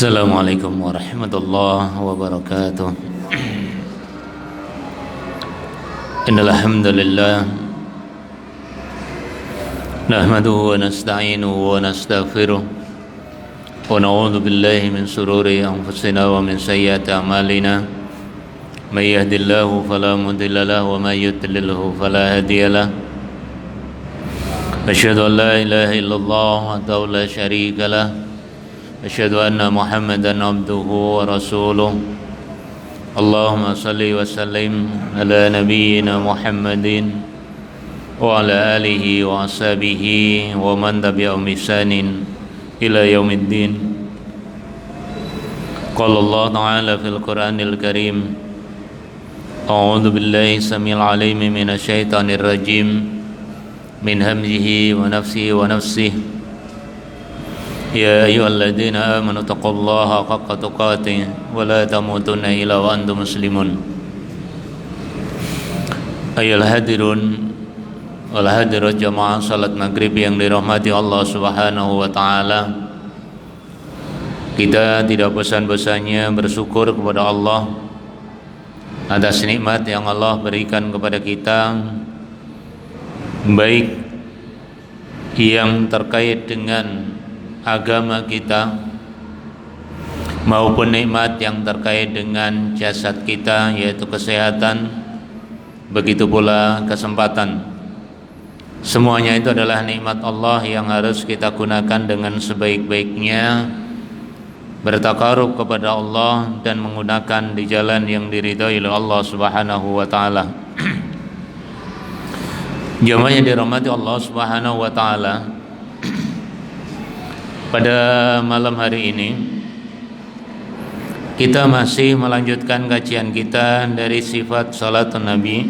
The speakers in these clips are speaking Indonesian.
Assalamualaikum warahmatullahi wabarakatuh. Innal hamdalillah nahmaduhu wa nasta'inuhu wa nastaghfiruh wa na'udzu billahi min shururi anfusina wa min sayyiati a'malina. May yahdihillahu fala mudilla lahu wa may yudlilhu fala hadiya lahu. Asyhadu an la ilaha illallah wahdahu la syarika lahu. Asyhadu anna Muhammadan abduhu wa rasuluh. Allahumma salli wa sallim ala nabiyyina Muhammadin wa ala alihi wa ashabihi wa man tabi'ahum bi ihsanin ila yaumiddin. Qala Allah ta'ala fil Qur'anil Karim, a'udzu billahi samil alim minasy syaithanir rajim min hamzihi wa nafsihi wa nafsihi. Ya ayyuhalladzina amanu taqullaha haqqa tuqatih wa la tamutunna illa wa antum muslimun. Ayyuhal hadirun wal hadirat jamaah salat maghrib yang dirahmati Allah Subhanahu wa taala. Kita tidak bosan-bosannya bersyukur kepada Allah atas nikmat yang Allah berikan kepada kita, baik yang terkait dengan agama kita maupun nikmat yang terkait dengan jasad kita, yaitu kesehatan, begitu pula kesempatan. Semuanya itu adalah nikmat Allah yang harus kita gunakan dengan sebaik-baiknya, bertakarub kepada Allah dan menggunakan di jalan yang diridhai oleh Allah Subhanahu wa taala. Jamaah yang dirahmati Allah Subhanahu wa taala, pada malam hari ini kita masih melanjutkan kajian kita dari sifat salatun Nabi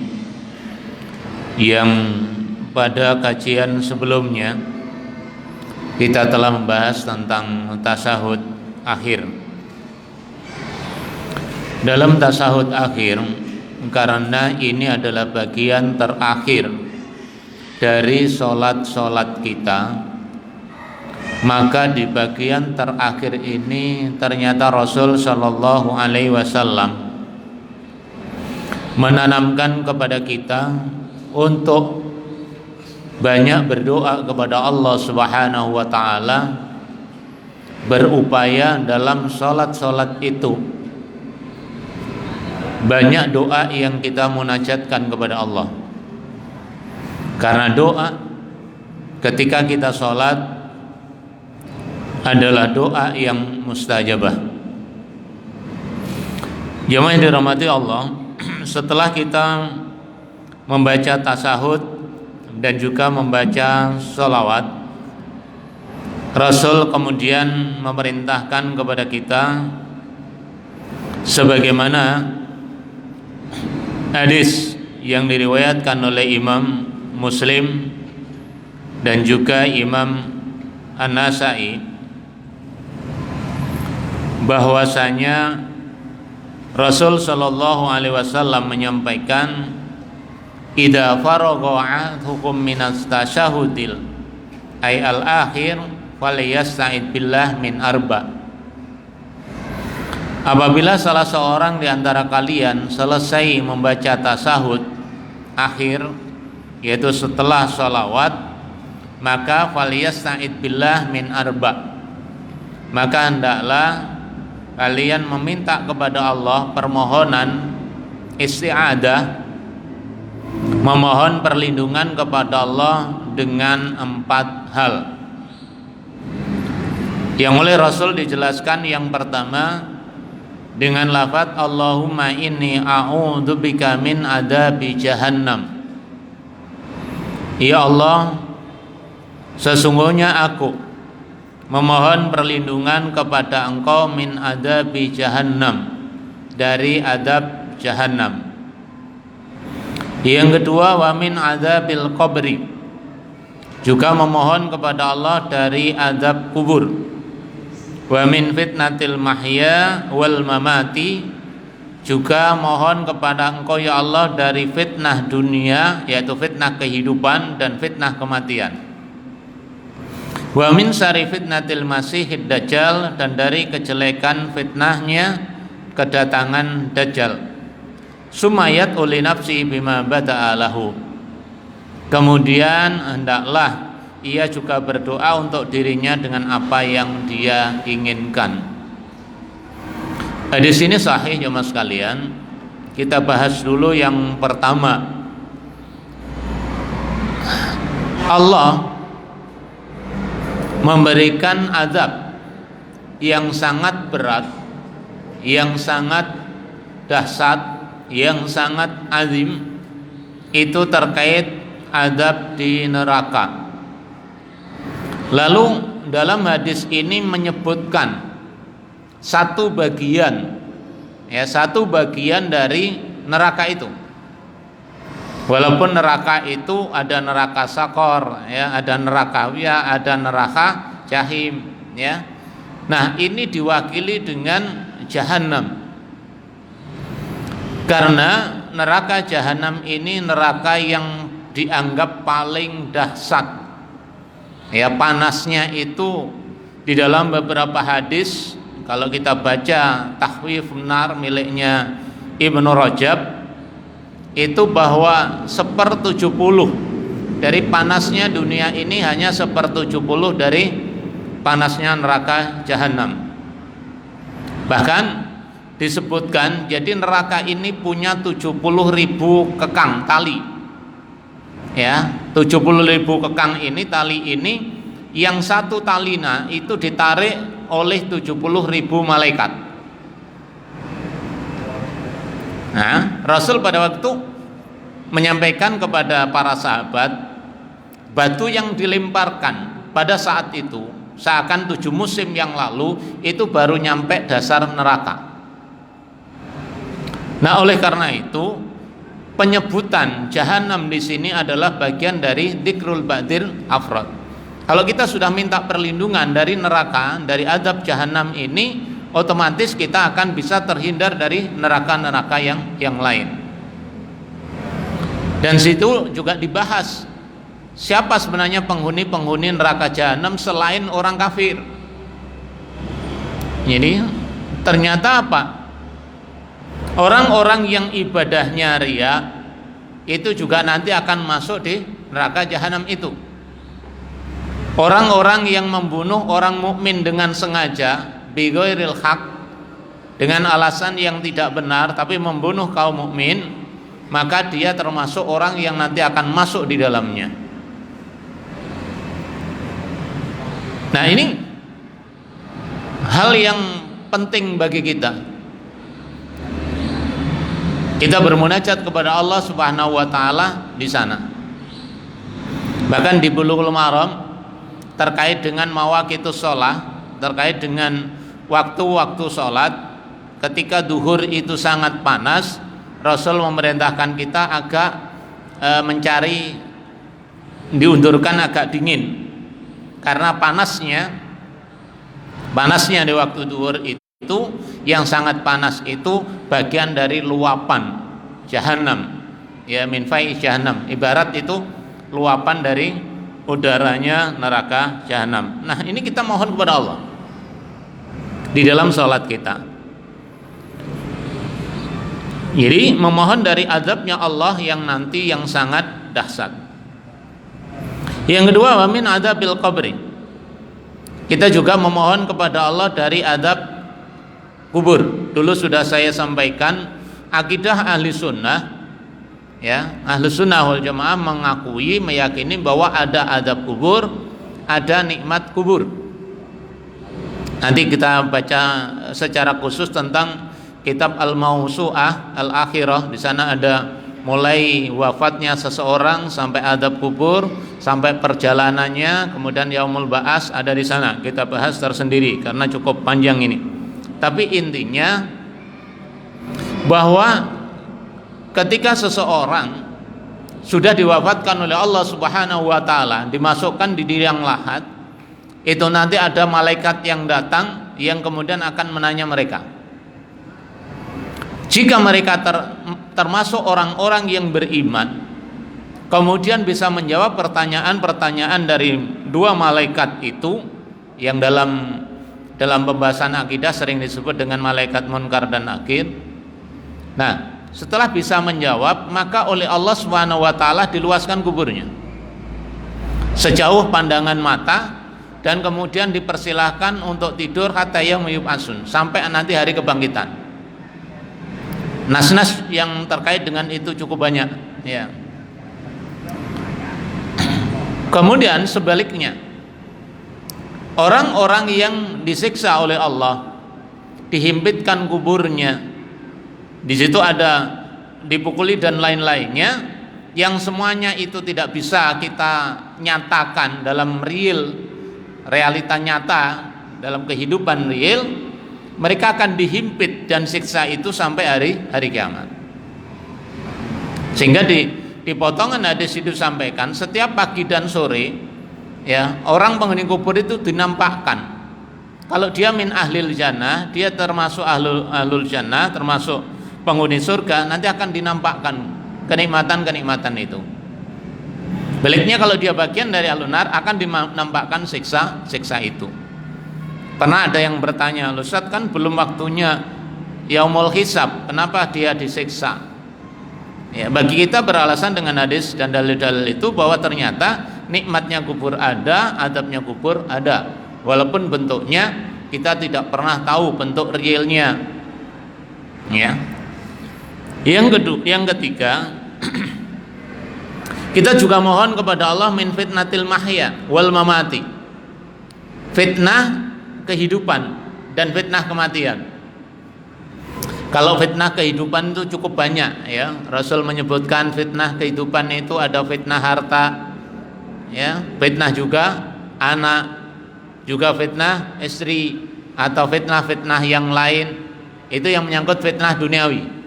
yang pada kajian sebelumnya kita telah membahas tentang tasahud akhir. Dalam tasahud akhir, karena ini adalah bagian terakhir dari solat-solat kita, maka di bagian terakhir ini ternyata Rasul Shallallahu Alaihi Wasallam menanamkan kepada kita untuk banyak berdoa kepada Allah Subhanahu Wa Taala, berupaya dalam solat-solat itu banyak doa yang kita munajatkan kepada Allah, karena doa ketika kita solat adalah doa yang mustajabah. Jemaah yang dirahmati Allah, setelah kita membaca tasahud dan juga membaca sholawat, Rasul kemudian memerintahkan kepada kita sebagaimana hadis yang diriwayatkan oleh Imam Muslim dan juga Imam An-Nasa'i, bahwasanya Rasul Shallallahu Alaihi Wasallam menyampaikan, idza faragha hukum minas tasyahudil ay al akhir falyasta'id billah min arba. Apabila salah seorang di antara kalian selesai membaca tasahud akhir, yaitu setelah sholawat, maka falyasta'id billah min arba, maka hendaklah kalian meminta kepada Allah permohonan isti'adah, memohon perlindungan kepada Allah dengan 4 hal. Yang oleh Rasul dijelaskan, yang pertama dengan lafaz Allahumma inni a'udzubika min adzabi jahannam. Ya Allah, sesungguhnya aku memohon perlindungan kepada Engkau min adzabi jahannam, dari adab jahannam. Yang kedua, wa min adzabil qabri, juga memohon kepada Allah dari adab kubur. Wa min fitnatil mahya wal mamati, juga mohon kepada Engkau ya Allah dari fitnah dunia, yaitu fitnah kehidupan dan fitnah kematian. Wa min syarri fitnatil masihid dajjal, dan dari kejelekan fitnahnya kedatangan dajjal. Sumayat uli nafsi bima bada'a lahu. Kemudian hendaklah ia juga berdoa untuk dirinya dengan apa yang dia inginkan. Hadis ini sahih jemaah sekalian. Kita bahas dulu yang pertama. Allah memberikan azab yang sangat berat, yang sangat dahsyat, yang sangat azim, itu terkait azab di neraka. Lalu dalam hadis ini menyebutkan satu bagian dari neraka itu. Walaupun neraka itu ada neraka sakor, ada neraka wiyah, ada neraka jahim, ya. Nah, ini diwakili dengan jahanam. Karena neraka jahanam ini neraka yang dianggap paling dahsyat. Ya, panasnya itu di dalam beberapa hadis, kalau kita baca Tahwif Nar miliknya Ibnu Rajab, itu bahwa 1/70 dari panasnya dunia ini hanya 1/70 dari panasnya neraka jahanam. Bahkan disebutkan, jadi neraka ini punya 70.000 kekang tali. Ya, 70.000 kekang ini, tali ini, yang satu talina itu ditarik oleh 70.000 malaikat. Nah, Rasul pada waktu menyampaikan kepada para sahabat, batu yang dilemparkan pada saat itu seakan 7 musim yang lalu itu baru nyampe dasar neraka. Nah, oleh karena itu penyebutan jahanam di sini adalah bagian dari dzikrul ba'dil afrad. Kalau kita sudah minta perlindungan dari neraka, dari azab jahanam ini, otomatis kita akan bisa terhindar dari neraka-neraka yang lain. Dan situ juga dibahas siapa sebenarnya penghuni-penghuni neraka jahanam selain orang kafir. Jadi ternyata apa? Orang-orang yang ibadahnya riya itu juga nanti akan masuk di neraka jahanam itu. Orang-orang yang membunuh orang mukmin dengan sengaja, bighairil haq, dengan alasan yang tidak benar, tapi membunuh kaum mukmin, maka dia termasuk orang yang nanti akan masuk di dalamnya. Nah, ini hal yang penting bagi kita. Kita bermunajat kepada Allah Subhanahu wa taala di sana. Bahkan di Bulughul Maram terkait dengan mawaqitus shalah, terkait dengan waktu-waktu sholat, ketika duhur itu sangat panas, Rasul memerintahkan kita agak mencari, diundurkan agak dingin, karena panasnya di waktu duhur itu yang sangat panas itu bagian dari luapan jahanam, ya, min faiz jahanam, ibarat itu luapan dari udaranya neraka jahanam. Nah, ini kita mohon kepada Allah di dalam sholat kita. Jadi memohon dari azabnya Allah yang nanti yang sangat dahsyat. Yang kedua, wa min adzabil qabri. Kita juga memohon kepada Allah dari azab kubur. Dulu sudah saya sampaikan akidah ahli sunnah, ya, ahli sunnah wal jamaah mengakui, meyakini bahwa ada azab kubur, ada nikmat kubur. Nanti kita baca secara khusus tentang kitab Al-Mawsu'ah Al-Akhirah. Di sana ada mulai wafatnya seseorang sampai adab kubur, sampai perjalanannya, kemudian yaumul ba'as ada di sana. Kita bahas tersendiri karena cukup panjang ini. Tapi intinya bahwa ketika seseorang sudah diwafatkan oleh Allah Subhanahu wa taala, dimasukkan di liang lahat, itu nanti ada malaikat yang datang yang kemudian akan menanya mereka. Jika mereka termasuk orang-orang yang beriman, kemudian bisa menjawab pertanyaan-pertanyaan dua malaikat itu yang dalam pembahasan akidah sering disebut dengan malaikat munkar dan nakir. Nah, setelah bisa menjawab, maka oleh Allah Subhanahu wa taala diluaskan kuburnya sejauh pandangan mata, dan kemudian dipersilahkan untuk tidur hatta yaum yub'atsun, sampai nanti hari kebangkitan. Nas-nas yang terkait dengan itu cukup banyak, ya. Kemudian sebaliknya, orang-orang yang disiksa oleh Allah, dihimpitkan kuburnya, di situ ada dipukuli dan lain-lainnya, yang semuanya itu tidak bisa kita nyatakan dalam realita nyata, dalam kehidupan real. Mereka akan dihimpit dan siksa itu sampai hari kiamat. Sehingga di potongan hadis itu sampaikan, setiap pagi dan sore, ya, orang penghuni kubur itu dinampakkan. Kalau dia min ahlil jannah, dia termasuk ahlul jannah, termasuk penghuni surga, nanti akan dinampakkan kenikmatan-kenikmatan itu. Baliknya kalau dia bagian dari ahlun nar, akan dinampakkan siksa itu. Pernah ada yang bertanya, Ustaz, kan belum waktunya yaumul hisab, kenapa dia disiksa? Ya, bagi kita beralasan dengan hadis dan dalil-dalil itu bahwa ternyata nikmatnya kubur ada, adabnya kubur ada, walaupun bentuknya kita tidak pernah tahu bentuk realnya. Ya. Yang ketiga, kita juga mohon kepada Allah min fitnatil mahya wal mamati, fitnah kehidupan dan fitnah kematian. Kalau fitnah kehidupan itu cukup banyak, ya. Rasul menyebutkan fitnah kehidupan itu ada fitnah harta, ya, fitnah juga anak, juga fitnah istri, atau fitnah-fitnah yang lain. Itu yang menyangkut fitnah duniawi.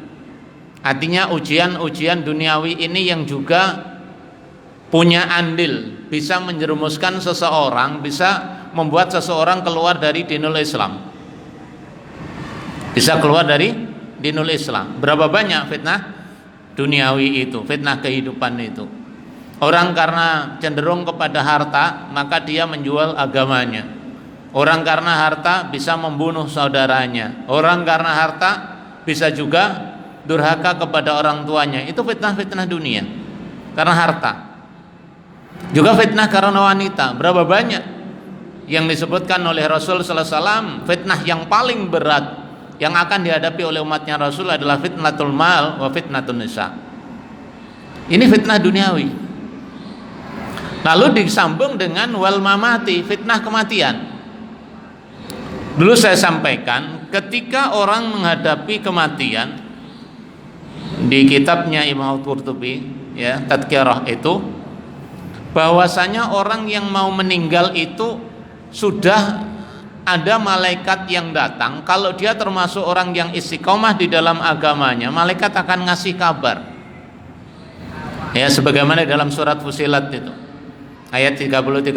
Artinya ujian-ujian duniawi ini yang juga punya andil, bisa menjerumuskan seseorang, bisa membuat seseorang keluar dari dinul Islam, bisa keluar dari dinul Islam. Berapa banyak fitnah duniawi itu, fitnah kehidupan itu. Orang karena cenderung kepada harta, maka dia menjual agamanya. Orang karena harta bisa membunuh saudaranya. Orang karena harta bisa juga durhaka kepada orang tuanya. Itu fitnah-fitnah dunia karena harta. Juga fitnah karena wanita. Berapa banyak yang disebutkan oleh Rasul sallallahu alaihi wasallam, fitnah yang paling berat yang akan dihadapi oleh umatnya Rasul adalah fitnatul mal wa fitnatun nisa. Ini fitnah duniawi. Lalu disambung dengan wal mamati, fitnah kematian. Dulu saya sampaikan, ketika orang menghadapi kematian, di kitabnya Imam Qurtubi, ya, Tadkirah itu, bahwasanya orang yang mau meninggal itu sudah ada malaikat yang datang. Kalau dia termasuk orang yang istiqomah di dalam agamanya, malaikat akan ngasih kabar, ya, sebagaimana dalam surat Fusilat itu ayat 30-31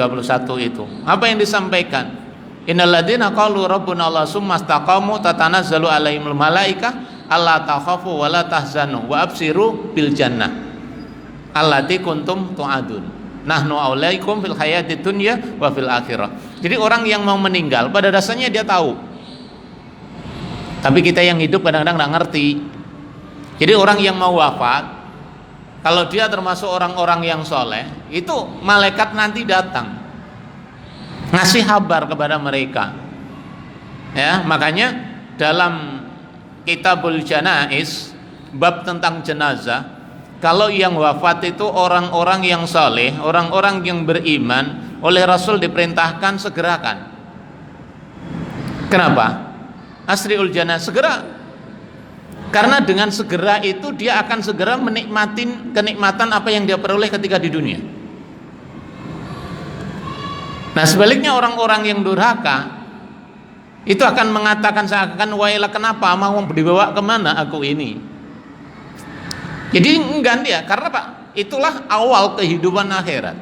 itu. Apa yang disampaikan? Innalladzina qalu rabbuna Allah summa istaqamu tatanazzalu alaihimul malaikah alla takhafu wa la tahzanu wa absiru bil jannah allati kuntum tu'adun. Nahnu aulaikum fil hayati dunya wa fil akhirah. Jadi orang yang mau meninggal pada dasarnya dia tahu, tapi kita yang hidup kadang-kadang nggak ngerti. Jadi orang yang mau wafat, kalau dia termasuk orang-orang yang soleh, itu malaikat nanti datang ngasih kabar kepada mereka. Ya, makanya dalam Kitabul Janaiz, bab tentang jenazah, kalau yang wafat itu orang-orang yang saleh, orang-orang yang beriman, oleh Rasul diperintahkan segerakan. Kenapa? Asriul janazah, segera. Karena dengan segera itu dia akan segera menikmati kenikmatan apa yang dia peroleh ketika di dunia. Nah, sebaliknya orang-orang yang durhaka itu akan mengatakan seakan, wailah, kenapa mau dibawa kemana aku ini? Jadi enggan dia, karena Pak, itulah awal kehidupan akhirat.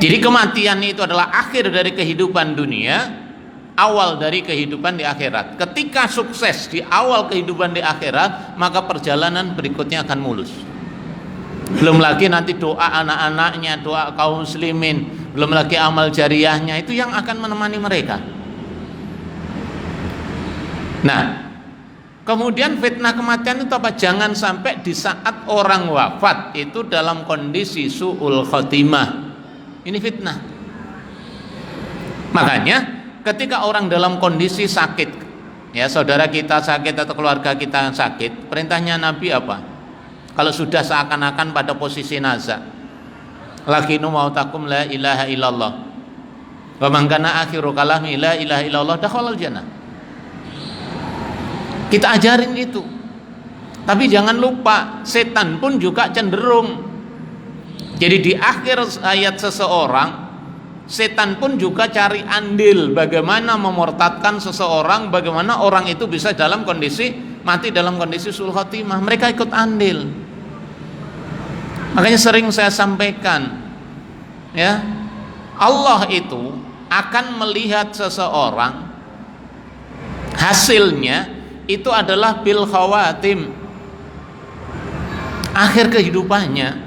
Jadi kematian itu adalah akhir dari kehidupan dunia, awal dari kehidupan di akhirat. Ketika sukses di awal kehidupan di akhirat, maka perjalanan berikutnya akan mulus. Belum lagi nanti doa anak-anaknya, doa kaum muslimin, belum lagi amal jariahnya itu yang akan menemani mereka. Nah, kemudian fitnah kematian itu apa? Jangan sampai di saat orang wafat itu dalam kondisi su'ul khotimah. Ini fitnah. Makanya ketika orang dalam kondisi sakit, ya saudara kita sakit atau keluarga kita sakit, perintahnya Nabi apa? Kalau sudah seakan-akan pada posisi nazak, lakinu mautakum la ilaha illallah, wa man kana akhiru kalami la ilaha illallah dakhalal jannah. Kita ajarin itu. Tapi jangan lupa, setan pun juga cenderung. Jadi di akhir hayat seseorang, setan pun juga cari andil bagaimana memurtadkan seseorang, bagaimana orang itu bisa dalam kondisi mati dalam kondisi sul khotimah. Mereka ikut andil. Makanya sering saya sampaikan, ya, Allah itu akan melihat seseorang, hasilnya itu adalah bil khawatim, akhir kehidupannya.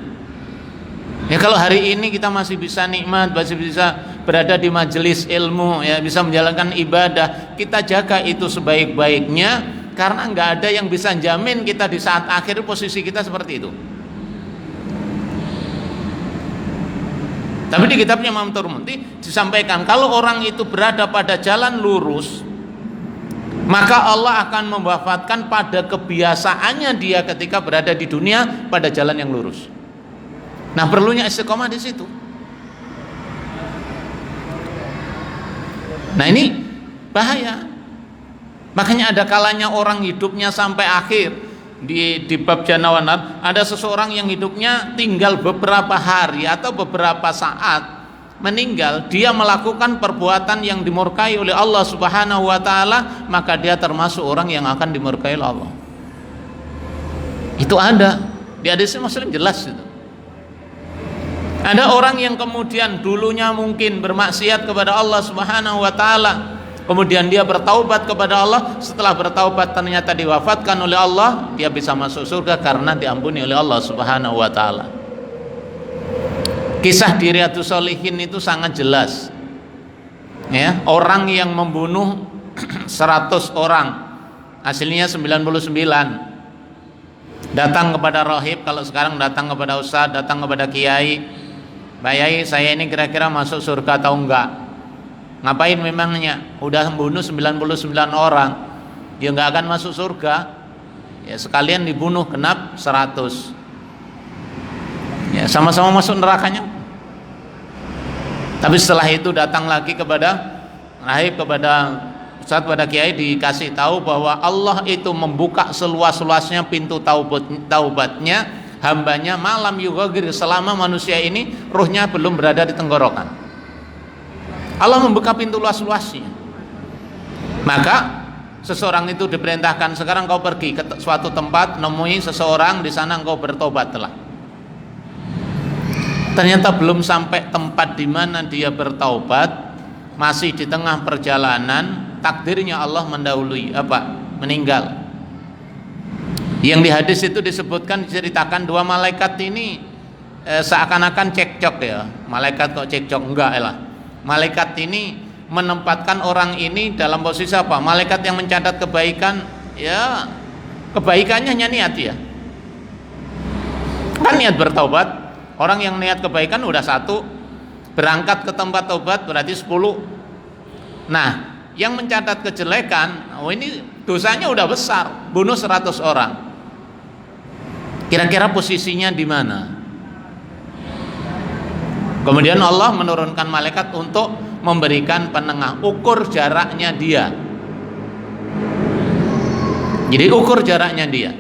Ya, kalau hari ini kita masih bisa nikmat, masih bisa berada di majelis ilmu, ya, bisa menjalankan ibadah, kita jaga itu sebaik-baiknya, karena nggak ada yang bisa jamin kita di saat akhir posisi kita seperti itu. Tapi di kitabnya Imam Turmudi disampaikan, kalau orang itu berada pada jalan lurus, maka Allah akan mewafatkan pada kebiasaannya dia ketika berada di dunia pada jalan yang lurus. Nah, perlunya istiqomah di situ. Nah, ini bahaya. Makanya ada kalanya orang hidupnya sampai akhir. Di bab Janawanat ada seseorang yang hidupnya tinggal beberapa hari atau beberapa saat meninggal, dia melakukan perbuatan yang dimurkai oleh Allah Subhanahu wa taala, maka dia termasuk orang yang akan dimurkai oleh Allah. Itu ada di hadis Muslim, jelas itu. Ada orang yang kemudian dulunya mungkin bermaksiat kepada Allah Subhanahu wa taala, kemudian dia bertaubat kepada Allah, setelah bertaubat ternyata diwafatkan oleh Allah, dia bisa masuk surga karena diampuni oleh Allah Subhanahu wa taala. Kisah di Riyadhus Shalihin itu sangat jelas. Ya, orang yang membunuh 100 orang, hasilnya 99. Datang kepada rahib, kalau sekarang datang kepada ustaz, datang kepada kiai. Pak Yai, saya ini kira-kira masuk surga atau enggak? Ngapain memangnya? Udah membunuh 99 orang, dia nggak akan masuk surga. Ya, sekalian dibunuh genap 100. Ya, sama-sama masuk nerakanya. Tapi setelah itu datang lagi kepada rahib, kepada ustaz, pada kiai, dikasih tahu bahwa Allah itu membuka seluas-luasnya pintu taubatnya hambanya malam yughagir, selama manusia ini ruhnya belum berada di tenggorokan. Allah membuka pintu luas-luasnya. Maka seseorang itu diperintahkan, sekarang kau pergi ke suatu tempat, nemui seseorang di sana, engkau bertobatlah. Ternyata belum sampai tempat di mana dia bertaubat, masih di tengah perjalanan, takdirnya Allah mendahului, meninggal. Yang di hadis itu disebutkan, diceritakan dua malaikat ini seakan-akan cekcok ya. Malaikat kok cekcok? Enggak lah. Malaikat ini menempatkan orang ini dalam posisi apa? Malaikat yang mencatat kebaikan, ya kebaikannya hanya niat ya. Kan niat bertaubat. Orang yang niat kebaikan udah 1, berangkat ke tempat taubat berarti 10. Nah, yang mencatat kejelekan, ini dosanya udah besar, bunuh 100 orang. Kira-kira posisinya di mana? Kemudian Allah menurunkan malaikat untuk memberikan penengah, ukur jaraknya dia. Jadi ukur jaraknya dia.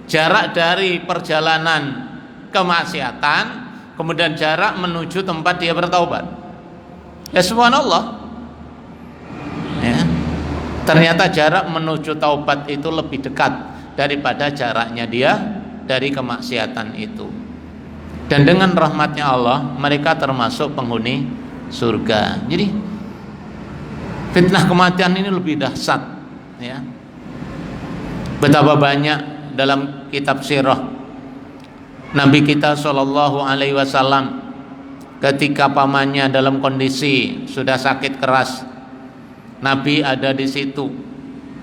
Jarak dari perjalanan kemaksiatan, kemudian jarak menuju tempat dia bertaubat. Ya subhanallah. Ya. Ternyata jarak menuju taubat itu lebih dekat daripada jaraknya dia dari kemaksiatan itu. Dan dengan rahmatnya Allah, mereka termasuk penghuni surga. Jadi fitnah kematian ini lebih dahsyat, ya. Betapa banyak dalam kitab sirah Nabi kita Shallallahu Alaihi Wasallam ketika pamannya dalam kondisi sudah sakit keras, Nabi ada di situ,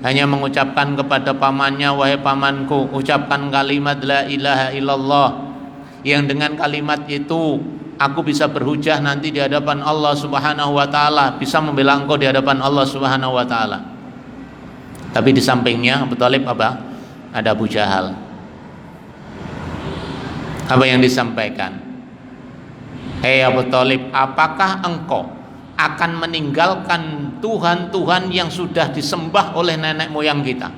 hanya mengucapkan kepada pamannya, wahai pamanku, ucapkan kalimat la ilaha illallah, yang dengan kalimat itu aku bisa berhujah nanti di hadapan Allah Subhanahu wa taala, bisa membela engkau di hadapan Allah Subhanahu wa taala. Tapi di sampingnya Abu Thalib apa? Ada Abu Jahal. Apa yang disampaikan? Hei Abu Thalib, apakah engkau akan meninggalkan Tuhan-Tuhan yang sudah disembah oleh nenek moyang kita?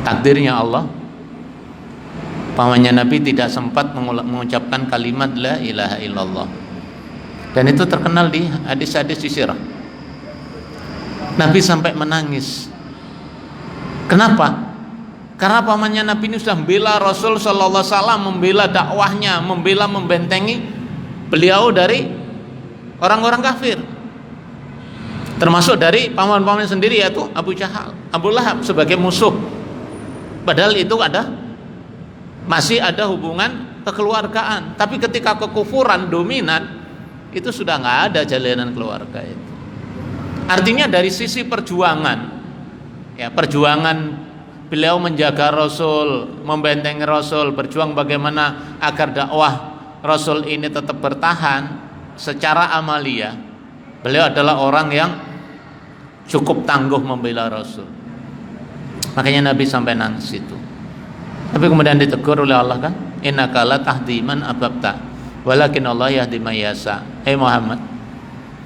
Takdirnya Allah, pamannya Nabi tidak sempat mengucapkan kalimat la ilaha illallah. Dan itu terkenal di hadis-hadis di sirah. Nabi sampai menangis. Kenapa? Karena pamannya Nabi ini sudah membela Rasul sallallahu alaihi wasallam, membela dakwahnya, membela membentengi beliau dari orang-orang kafir. Termasuk dari paman-paman sendiri, yaitu Abu Jahal, Abu Lahab sebagai musuh. Padahal itu masih ada hubungan kekeluargaan, tapi ketika kekufuran dominan, itu sudah nggak ada jalinan keluarga itu. Artinya dari sisi perjuangan, ya, perjuangan beliau menjaga Rasul, membentengi Rasul, berjuang bagaimana agar dakwah Rasul ini tetap bertahan. Secara amalia, beliau adalah orang yang cukup tangguh membela Rasul. Makanya Nabi sampai nangis itu. Tapi kemudian ditegur oleh Allah kan, innaka la tahdi man ahbabta walakin Allah yahdi may yasha. Hei Muhammad,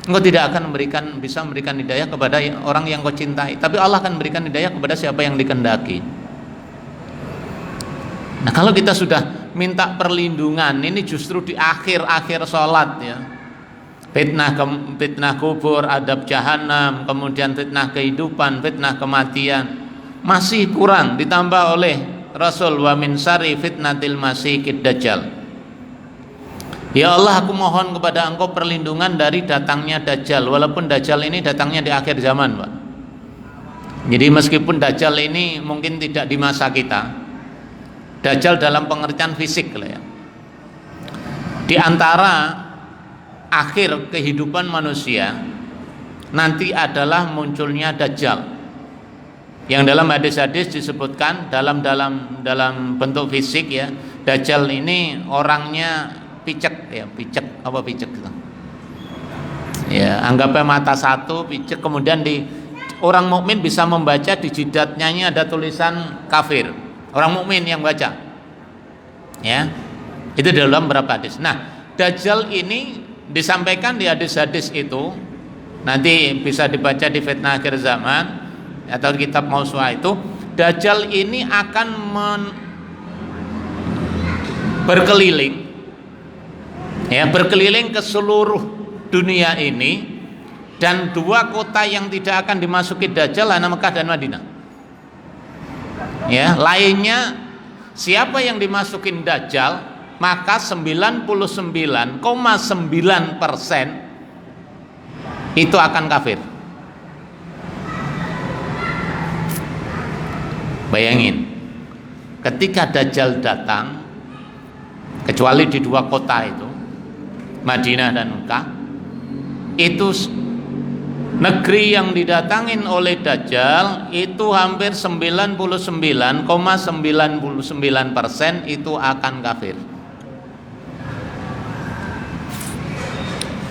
engkau tidak akan bisa memberikan hidayah kepada orang yang kau cintai, tapi Allah akan memberikan hidayah kepada siapa yang dikehendaki. Nah, kalau kita sudah minta perlindungan, ini justru di akhir-akhir sholat, ya, fitnah kubur, adab jahanam, kemudian fitnah kehidupan, fitnah kematian, masih kurang ditambah oleh Rasul, wa min syarri fitnatil masiihid dajjal. Ya Allah, aku mohon kepada engkau perlindungan dari datangnya Dajjal. Walaupun Dajjal ini datangnya di akhir zaman, Pak. Jadi meskipun Dajjal ini mungkin tidak di masa kita, Dajjal dalam pengertian fisik lah, ya. Di antara akhir kehidupan manusia nanti adalah munculnya Dajjal, yang dalam hadis-hadis disebutkan dalam bentuk fisik, ya. Dajjal ini orangnya picek, ya, picek gitu. Ya, anggapnya mata satu, picek, kemudian orang mukmin bisa membaca di jidatnya ada tulisan kafir. Orang mukmin yang baca. Ya. Itu dalam beberapa hadis. Nah, Dajjal ini disampaikan di hadis-hadis itu, nanti bisa dibaca di Fitnah Akhir Zaman atau kitab Mausu'ah itu. Dajjal ini akan berkeliling, ya, berkeliling ke seluruh dunia ini, dan dua kota yang tidak akan dimasuki Dajjal adalah Mekah dan Madinah. Ya, lainnya siapa yang dimasukin Dajjal, maka 99,9% itu akan kafir. Bayangin, ketika Dajjal datang, kecuali di dua kota itu, Madinah dan Mekah, itu negeri yang didatangin oleh Dajjal itu hampir 99,99% itu akan kafir.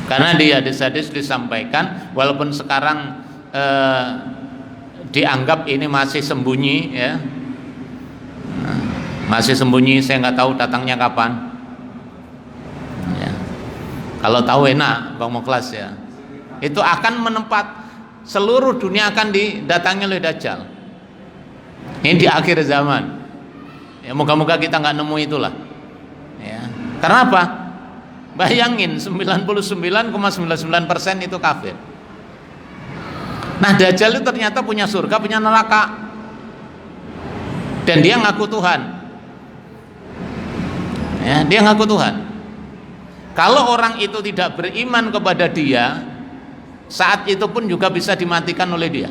Karena di hadis-hadis disampaikan, walaupun sekarang dianggap ini masih sembunyi, ya, masih sembunyi, saya nggak tahu datangnya kapan. Ya. Kalau tahu enak, Bang Muklas, ya. Itu akan menempat seluruh dunia akan didatangi oleh Dajjal. Ini di akhir zaman. Ya, moga-moga kita nggak nemu itulah. Ya. Karena apa? Bayangin 99,99% itu kafir. Nah, Dajjal itu ternyata punya surga, punya neraka, dan dia ngaku Tuhan. Ya, dia ngaku Tuhan. Kalau orang itu tidak beriman kepada dia, saat itu pun juga bisa dimatikan oleh dia.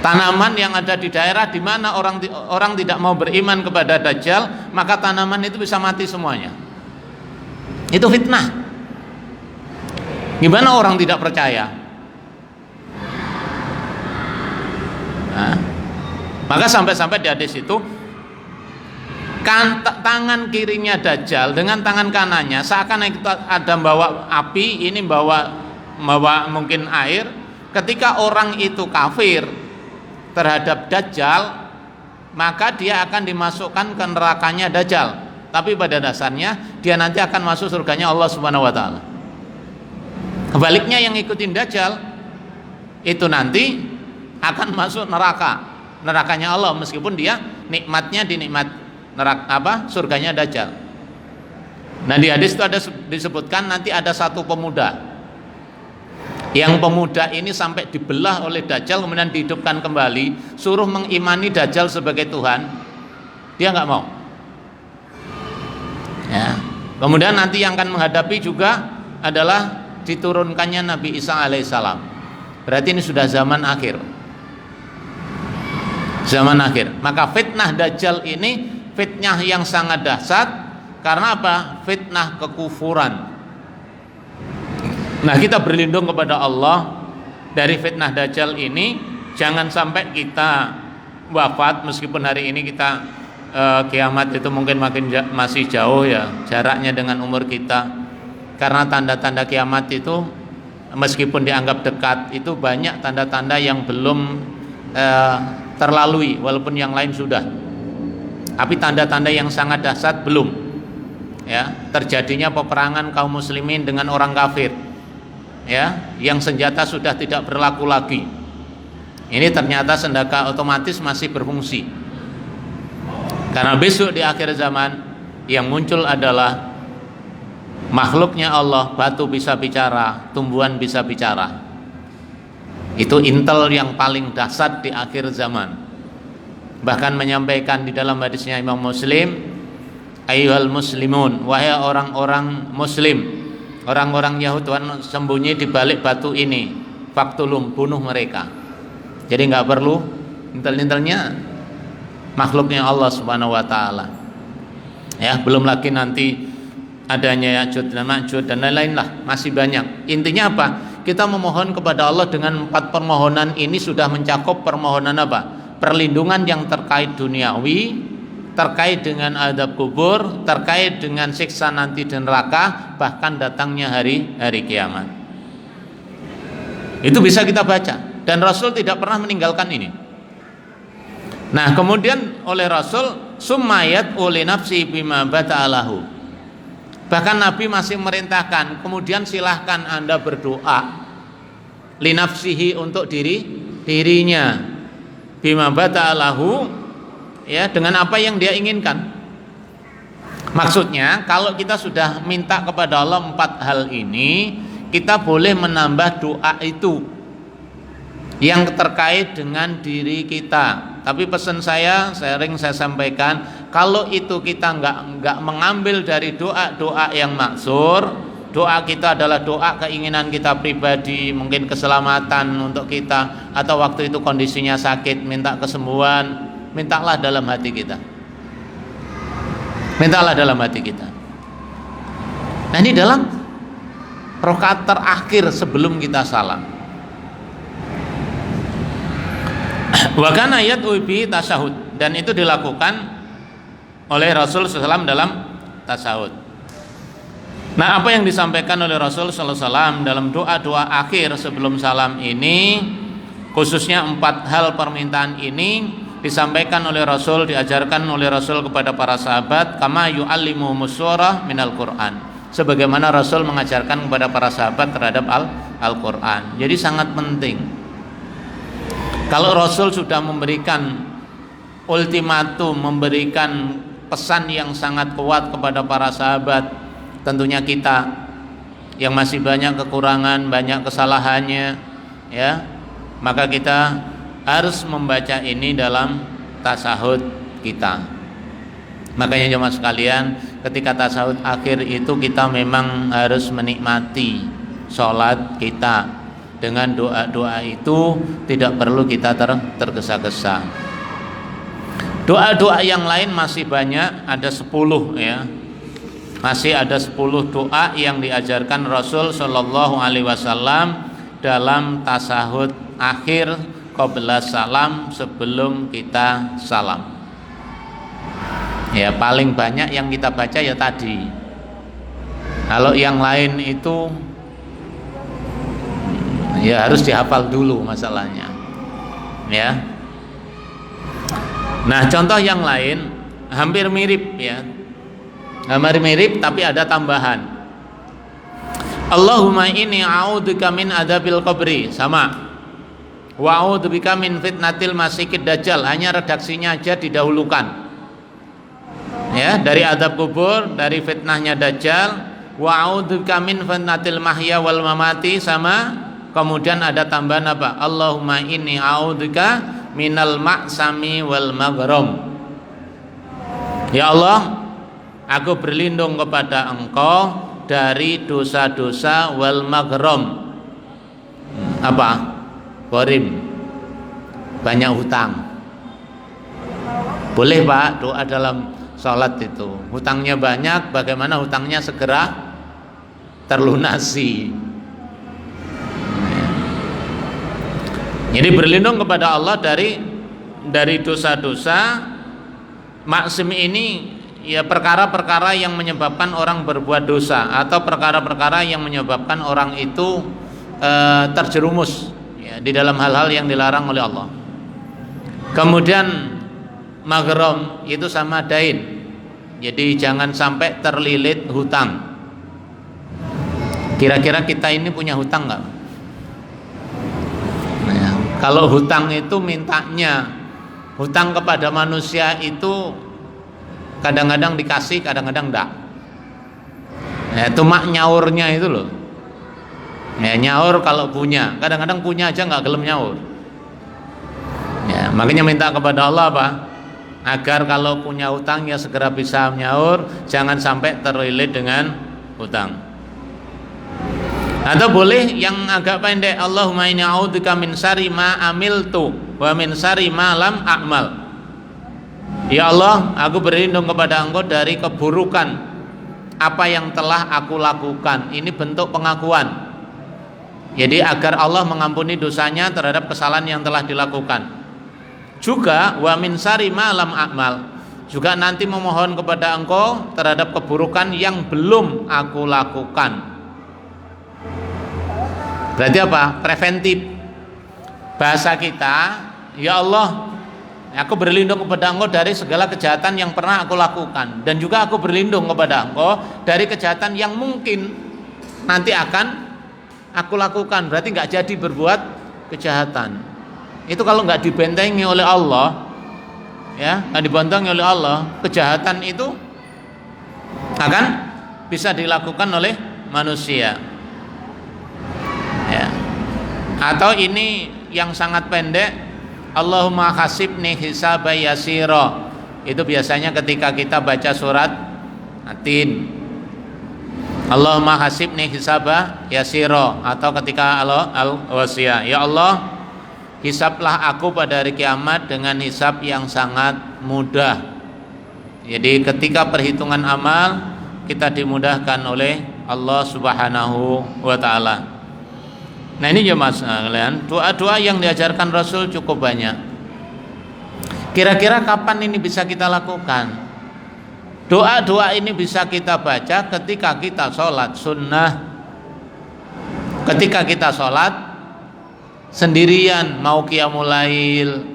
Tanaman yang ada di daerah di mana orang tidak mau beriman kepada Dajjal, maka tanaman itu bisa mati semuanya. Itu fitnah. Gimana orang tidak percaya? Nah, maka sampai-sampai di hadis itu tangan kirinya Dajjal dengan tangan kanannya seakan ada bawa api, ini bawa mungkin air. Ketika orang itu kafir terhadap Dajjal, maka dia akan dimasukkan ke nerakanya Dajjal. Tapi pada dasarnya dia nanti akan masuk surganya Allah Subhanahu wa taala. Kebaliknya yang ikutin Dajjal itu nanti akan masuk nerakanya Allah, meskipun dia nikmatnya di nikmat surganya Dajjal. Nah, di hadis itu ada disebutkan nanti ada satu pemuda. Yang pemuda ini sampai dibelah oleh Dajjal kemudian dihidupkan kembali, suruh mengimani Dajjal sebagai Tuhan, dia nggak mau. Ya. Kemudian nanti yang akan menghadapi juga adalah diturunkannya Nabi Isa alaihissalam. Berarti ini sudah zaman akhir. Zaman akhir. Maka fitnah Dajjal ini fitnah yang sangat dahsyat. Karena apa? Fitnah kekufuran. Nah, kita berlindung kepada Allah dari fitnah Dajjal ini. Jangan sampai kita wafat meskipun hari ini kita kiamat itu mungkin masih jauh ya jaraknya dengan umur kita. Karena tanda-tanda kiamat itu meskipun dianggap dekat, itu banyak tanda-tanda yang belum terlalui, walaupun yang lain sudah. Tapi tanda-tanda yang sangat dahsyat belum. Ya, terjadinya peperangan kaum muslimin dengan orang kafir. Ya, yang senjata sudah tidak berlaku lagi. Ini ternyata senjata otomatis masih berfungsi. Karena besok di akhir zaman yang muncul adalah makhluknya Allah, batu bisa bicara, tumbuhan bisa bicara. Itu intel yang paling dahsyat di akhir zaman. Bahkan menyampaikan di dalam hadisnya Imam Muslim, ayyuhal muslimun, wahai orang-orang muslim, orang-orang Yahudi sembunyi di balik batu ini, faktulum, bunuh mereka. Jadi nggak perlu intel-intelnya makhluknya Allah Subhanahu wa taala. Ya, belum lagi nanti adanya Ya'juj dan Ma'juj dan lain-lain lah, masih banyak. Intinya apa? Kita memohon kepada Allah dengan 4 permohonan ini sudah mencakup permohonan apa? Perlindungan yang terkait duniawi, terkait dengan adab kubur, terkait dengan siksa nanti di neraka, bahkan datangnya hari kiamat. Itu bisa kita baca, dan Rasul tidak pernah meninggalkan ini. Nah, kemudian oleh Rasul summayat uli nafsi bima bata'alahu. Bahkan Nabi masih merintahkan, kemudian silahkan Anda berdoa li nafsihi, untuk dirinya, bima bata'alahu, ya, dengan apa yang dia inginkan. Maksudnya kalau kita sudah minta kepada Allah 4 hal ini, kita boleh menambah doa itu yang terkait dengan diri kita. Tapi pesan saya sering saya sampaikan, kalau itu kita enggak mengambil dari doa-doa yang maksur, doa kita adalah doa keinginan kita pribadi, mungkin keselamatan untuk kita, atau waktu itu kondisinya sakit minta kesembuhan, mintalah dalam hati kita. Mintalah dalam hati kita. Nah, ini dalam rakaat terakhir sebelum kita salam. Wa kana yad'u bi tasyahud, dan itu dilakukan oleh Rasul SAW dalam tasyahud. Nah, apa yang disampaikan oleh Rasul SAW dalam doa-doa akhir sebelum salam ini, khususnya 4 hal permintaan ini disampaikan oleh Rasul, diajarkan oleh Rasul kepada para sahabat, kama yu'allimuhumus surah minal Qur'an, sebagaimana Rasul mengajarkan kepada para sahabat terhadap Al-Qur'an. Jadi sangat penting. Kalau Rasul sudah memberikan ultimatum, memberikan pesan yang sangat kuat kepada para sahabat, tentunya kita yang masih banyak kekurangan, banyak kesalahannya, ya, maka kita harus membaca ini dalam tasyahud kita. Makanya jemaah sekalian, ketika tasyahud akhir itu kita memang harus menikmati sholat kita, dengan doa-doa itu tidak perlu kita tergesa-gesa. Doa-doa yang lain masih banyak, ada 10 ya. Masih ada 10 doa yang diajarkan Rasul Shallallahu Alaihi Wasallam dalam tasahud akhir qabla salam, sebelum kita salam. Ya, paling banyak yang kita baca ya tadi. Kalau yang lain itu ya harus dihafal dulu masalahnya. Ya. Nah, contoh yang lain hampir mirip ya. Hampir mirip tapi ada tambahan. Allahumma inni a'udzubika min adzabil qabri, sama. Wa a'udzubika min fitnatil masiihid dajjal, hanya redaksinya aja didahulukan. Ya, dari azab kubur, dari fitnahnya dajjal. Wa a'udzubika min fitnatil mahya wal mamati, sama. Kemudian ada tambahan apa? Allahumma inni a'udzubika minal ma'sami wal maghram. Ya Allah, aku berlindung kepada Engkau dari dosa-dosa wal maghram. Apa? Gharim. Banyak hutang. Boleh Pak doa dalam sholat itu. Hutangnya banyak, bagaimana hutangnya segera terlunasi. Jadi berlindung kepada Allah dari dosa-dosa. Maksim ini ya perkara-perkara yang menyebabkan orang berbuat dosa, atau perkara-perkara yang menyebabkan orang itu terjerumus ya, di dalam hal-hal yang dilarang oleh Allah. Kemudian maghram itu sama dain. Jadi jangan sampai terlilit hutang. Kira-kira kita ini punya hutang nggak? Nah, kalau hutang itu mintanya, hutang kepada manusia itu kadang-kadang dikasih, kadang-kadang enggak. Ya, itu mak nyaurnya itu loh. Ya, nyaur kalau punya, kadang-kadang punya aja nggak gelem nyaur. Ya, makanya minta kepada Allah apa? Agar kalau punya hutang ya segera bisa nyaur, jangan sampai terlilit dengan hutang. Atau boleh yang agak pendek, Allahumma inni a'udzubika min syarri ma amiltu wa min syarri ma lam a'mal. Ya Allah, aku berlindung kepada Engkau dari keburukan apa yang telah aku lakukan. Ini bentuk pengakuan. Jadi agar Allah mengampuni dosanya terhadap kesalahan yang telah dilakukan. Juga wa min syarri ma lam a'mal. Juga nanti memohon kepada Engkau terhadap keburukan yang belum aku lakukan. Berarti apa? Preventif. Bahasa kita, ya Allah, aku berlindung kepada Engkau dari segala kejahatan yang pernah aku lakukan, dan juga aku berlindung kepada Engkau dari kejahatan yang mungkin nanti akan aku lakukan. Berarti nggak jadi berbuat kejahatan. Itu kalau nggak dibentengi oleh Allah, ya, nggak dibentengi oleh Allah, kejahatan itu akan bisa dilakukan oleh manusia. Ya. Atau ini yang sangat pendek, Allahumma hasibni hisaba yasira. Itu biasanya ketika kita baca surat Atin. Allahumma hasibni hisaba yasira, atau ketika al-wasiyah, ya Allah, hisablah aku pada hari kiamat dengan hisab yang sangat mudah. Jadi ketika perhitungan amal kita dimudahkan oleh Allah Subhanahu wa taala. Nah ini ya Mas kalian, doa-doa yang diajarkan Rasul cukup banyak. Kira-kira kapan ini bisa kita lakukan? Doa-doa ini bisa kita baca ketika kita sholat sunnah, ketika kita sholat sendirian mau qiyamul lail.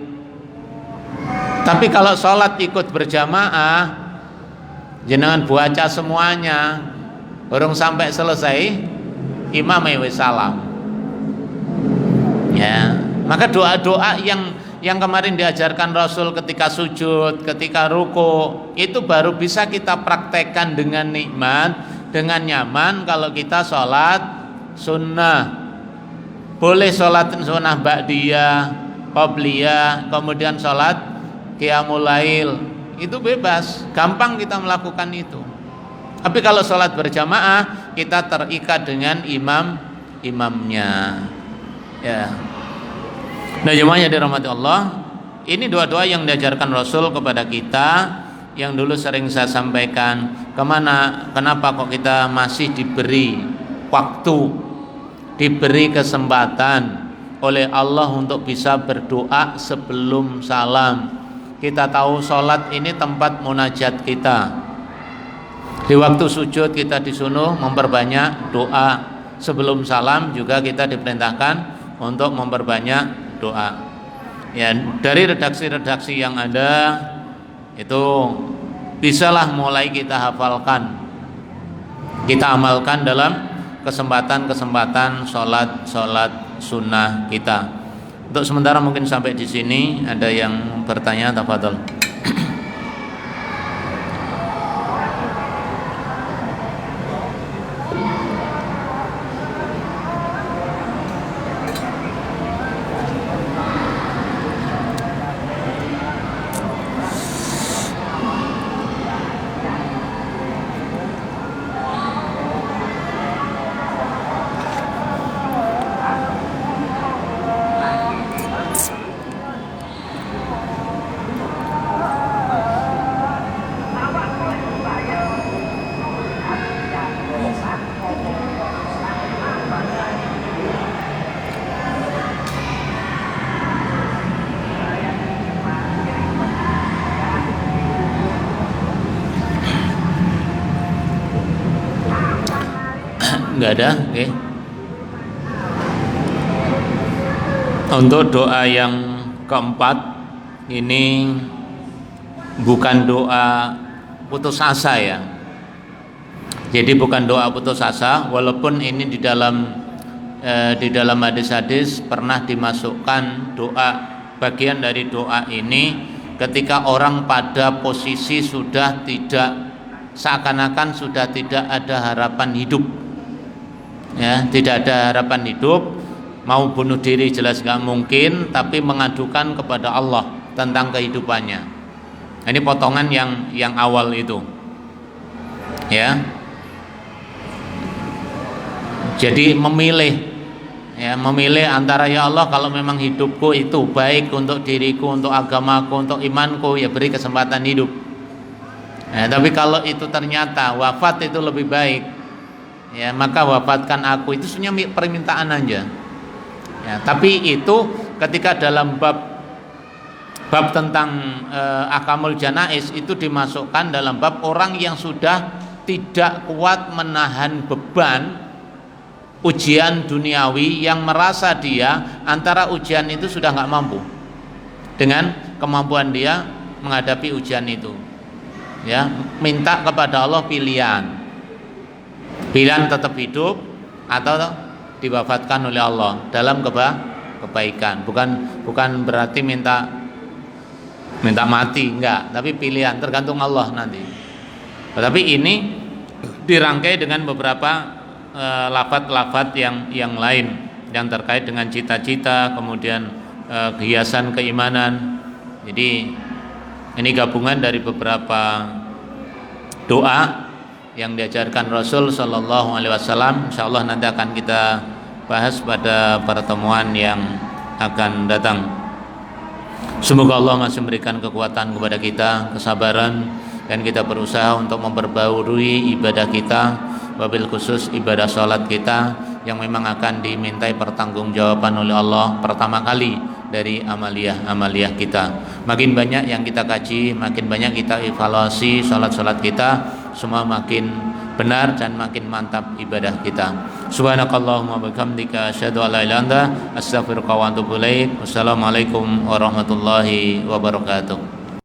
Tapi kalau sholat ikut berjamaah, jenengan baca semuanya, baru sampai selesai imam wis salam. Ya, maka doa-doa yang kemarin diajarkan Rasul ketika sujud, ketika ruku, itu baru bisa kita praktekkan dengan nikmat, dengan nyaman kalau kita sholat sunnah. Boleh sholat sunnah ba'diyah, qabliyah, kemudian sholat qiyamul lail, itu bebas, gampang kita melakukan itu. Tapi kalau sholat berjamaah kita terikat dengan imamnya. Ya. Nah, jemaah yang dirahmati Allah, ini doa-doa yang diajarkan Rasul kepada kita, yang dulu sering saya sampaikan. Kenapa kok kita masih diberi waktu, diberi kesempatan oleh Allah untuk bisa berdoa sebelum salam. Kita tahu sholat ini tempat munajat kita. Di waktu sujud kita disuruh memperbanyak doa. Sebelum salam juga kita diperintahkan untuk memperbanyak doa. Ya, dari redaksi-redaksi yang ada itu bisalah mulai kita hafalkan, kita amalkan dalam kesempatan-kesempatan sholat sunnah kita. Untuk sementara mungkin sampai di sini. Ada yang bertanya, tafadhol. Enggak ada, oke. Untuk doa yang keempat ini bukan doa putus asa ya. Jadi bukan doa putus asa, walaupun ini di dalam hadis-hadis pernah dimasukkan doa, bagian dari doa ini ketika orang pada posisi sudah tidak, seakan-akan sudah tidak ada harapan hidup. Ya, tidak ada harapan hidup, mau bunuh diri jelas gak mungkin, tapi mengadukan kepada Allah tentang kehidupannya. Ini potongan yang awal itu. Ya. Jadi memilih antara, ya Allah, kalau memang hidupku itu baik untuk diriku, untuk agamaku, untuk imanku, ya beri kesempatan hidup. Ya, tapi kalau itu ternyata wafat itu lebih baik, ya maka wafatkan aku. Itu sebenarnya permintaan aja. Ya, tapi itu ketika dalam bab tentang ahkamul janaiz itu dimasukkan dalam bab orang yang sudah tidak kuat menahan beban ujian duniawi, yang merasa dia antara ujian itu sudah nggak mampu dengan kemampuan dia menghadapi ujian itu. Ya, minta kepada Allah pilihan tetap hidup atau diwafatkan oleh Allah dalam kebaikan. Bukan berarti minta mati, enggak, tapi pilihan, tergantung Allah nanti. Tetapi ini dirangkai dengan beberapa lafaz-lafaz yang lain yang terkait dengan cita-cita, kemudian hiasan keimanan. Jadi ini gabungan dari beberapa doa yang diajarkan Rasul Sallallahu Alaihi Wasallam. Insyaallah nanti akan kita bahas pada pertemuan yang akan datang. Semoga Allah masih memberikan kekuatan kepada kita, kesabaran, dan kita berusaha untuk memperbarui ibadah kita, wabil khusus ibadah sholat kita yang memang akan dimintai pertanggungjawaban oleh Allah pertama kali dari amaliyah kita. Makin banyak yang kita kaji, makin banyak kita evaluasi sholat kita, semua makin benar dan makin mantap ibadah kita. Subhanakallahumma bihamdika asyhadu an la ilaha illa anta astaghfiruka wa atubu ilaik. Wassalamualaikum warahmatullahi wabarakatuh.